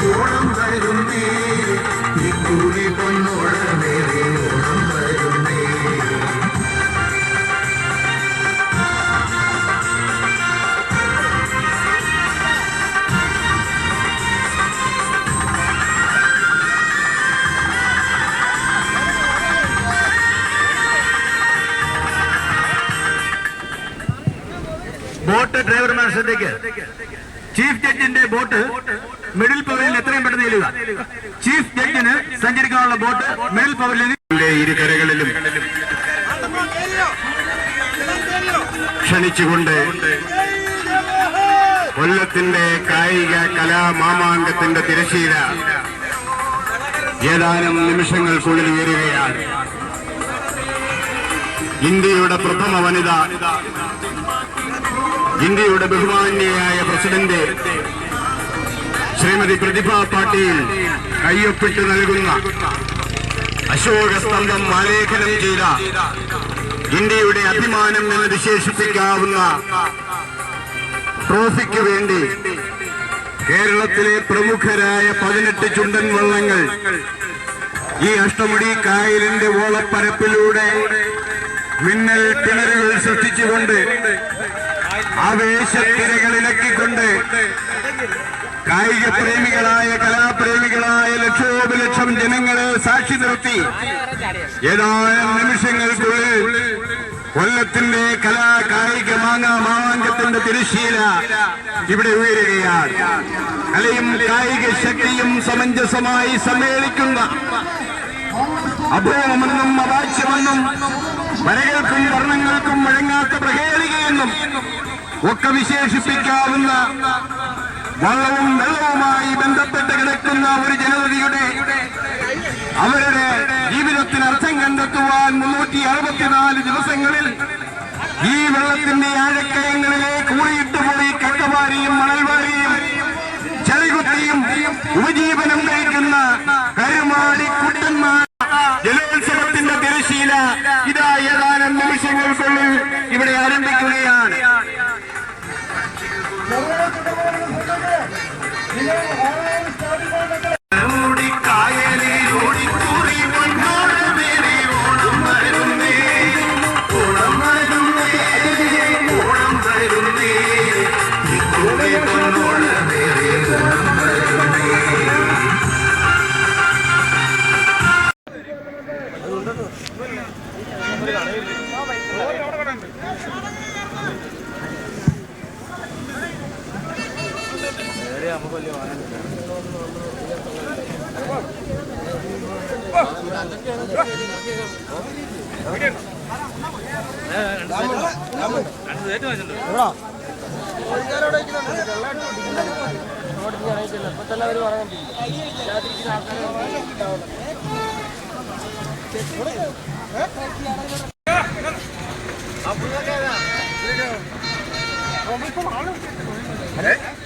ഓണം വരുന്നേ ഈ കൂലി പൊന്നോടമേറെ ഓണം വരുന്നേ. ബോട്ട് ഡ്രൈവർമാർ ശ്രദ്ധിക്ക്. ചീഫ് ജഡ്ജിന്റെ ബോട്ട് മിഡിൽ പവറിൽ എത്രയും പെട്ടെന്ന് ചെല്ലുക. ചീഫ് ജഡ്ജിന് സഞ്ചരിക്കാനുള്ള ബോട്ട് മിഡിൽ പവറിൽ ഇരുകരകളിലും ക്ഷണിച്ചുകൊണ്ട് കൊല്ലത്തിന്റെ കായിക കലാമാമാങ്കത്തിന്റെ തിരശ്ശീല ഏതാനും നിമിഷങ്ങൾക്കുള്ളിൽ ഉയരുകയാണ്. ഇന്ത്യയുടെ പ്രഥമ വനിത, ഇന്ത്യയുടെ ബഹുമാന്യയായ പ്രസിഡന്റ് ശ്രീമതി പ്രതിഭ പാട്ടീൽ കയ്യൊപ്പിട്ട് നൽകുന്ന അശോക സ്തംഭം ആലേഖനം ചെയ്ത ഇന്ത്യയുടെ അഭിമാനം എന്ന് വിശേഷിപ്പിക്കാവുന്ന ട്രോഫിക്ക് വേണ്ടി കേരളത്തിലെ പ്രമുഖരായ 18 ചുണ്ടൻ വള്ളങ്ങൾ ഈ അഷ്ടമുടി കായലിന്റെ ഓളപ്പരപ്പിലൂടെ മിന്നൽ കിണറുകൾ സൃഷ്ടിച്ചുകൊണ്ട് ആവേശത്തിരകളിലക്കിക്കൊണ്ട് കായിക പ്രേമികളായ കലാപ്രേമികളായ ലക്ഷോപലക്ഷം ജനങ്ങളെ സാക്ഷി നിർത്തി ഏതാനും നിമിഷങ്ങൾക്കുള്ളിൽ കൊല്ലത്തിന്റെ കായിക മാമാങ്കത്തിന്റെ തിരശ്ശീല ഇവിടെ ഉയരുകയാണ്. കലയും കായിക ശക്തിയും സമഞ്ജസമായി സമ്മേളിക്കുന്ന അഭൂമെന്നും അവാച്യമെന്നും വരകൾക്കും വർണ്ണങ്ങൾക്കും വഴങ്ങാത്ത പ്രഹേളികയെന്നും ഒക്കെ വിശേഷിപ്പിക്കാവുന്ന വള്ളവും വെള്ളവുമായി ബന്ധപ്പെട്ട് കിടക്കുന്ന ഒരു ജനതയുടെ അവരുടെ ജീവിതത്തിന് അർത്ഥം കണ്ടെത്തുവാൻ 364 ദിവസങ്ങളിൽ ഈ വെള്ളത്തിന്റെ ആഴക്കയങ്ങളിലേക്ക് ഊറിയിട്ട് പോയി കക്കവാരിയും മണൽവാരിയും ചളികുത്തിയും ഉപജീവനം കഴിക്കുന്ന കരുമാടി കുട്ടന്മാർ ജലോത്സവത്തിന്റെ തിരശ്ശീല ഇതാ ഏതാനും നിമിഷങ്ങൾക്കുള്ളിൽ ഇവിടെ ആരംഭിക്കുകയാണ്. Apa